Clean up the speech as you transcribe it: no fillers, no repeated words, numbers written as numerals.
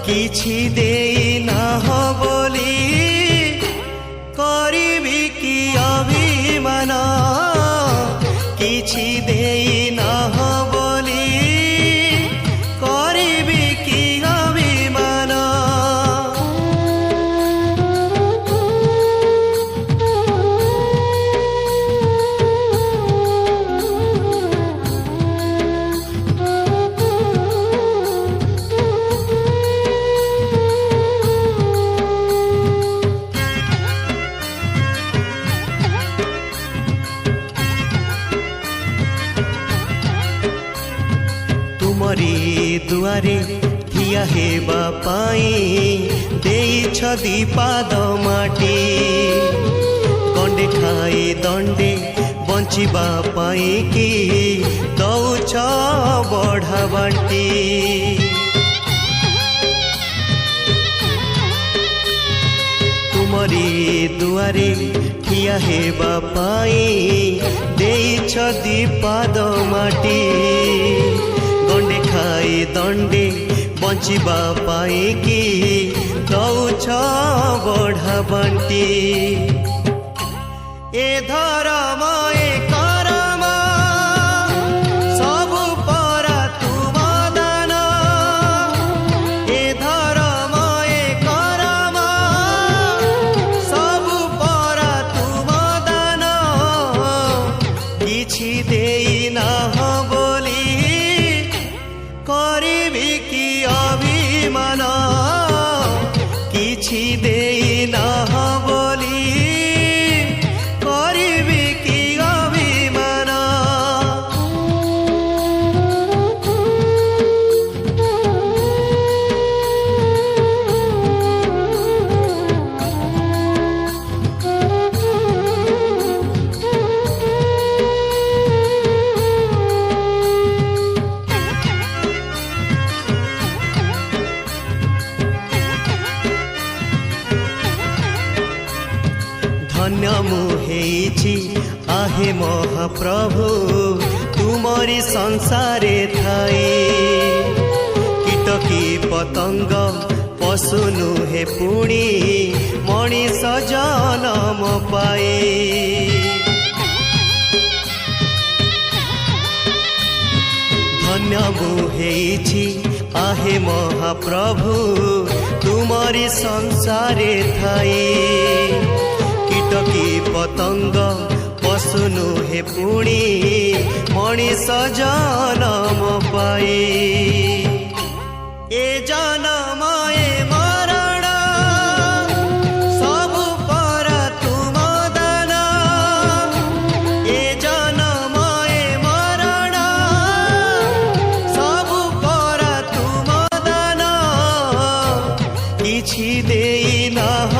କିଛି ଦେଇନାହ ବୋଲି କରିବି କି ଅଭିମାନ, କିଛି ଦେଇନାହ ବୋଲି କରିବି କି ଅଭିମାନ। तुमरी दुआरे ठिया हेबा पाई देइछ दीपाद माटी, गंडे खाई दंडे बंचिबा पाई कि दौछ बढ़ा बाटी। तुमरी दुआरे ठिया हेबा पाई देइछ दीपाद माटी, गंडे खाई दंडे बंचिबा पाई कि दौछ बढ़ा बांटी। ए धर्म ए करम सबु परा तुम दान, ए धर्म ए करम सबु परा तुम दान। किछि देइनाह बोली କରିବି କି ଅଭିମାନ, କିଛି ଦେଇନାହ ବୋଲି କରିବି କି ଅଭିମାନ। धन्य मुहेछि आहे महाप्रभु तुमरी संसारे थाई, कीटकी पतंग पशु नुहे पुणी मणिष जनम पाए। धन्य मुहेछि आहे महाप्रभु तुमरी संसारे थाई, कीटकी पतंग पशु नुहे पुणी मणिष जनम पाए। ए जनम ए मरण सबु परा तुम दान, ए जनम ए मरण सबु परा तुम दान। କିଛି ଦେଇନାହ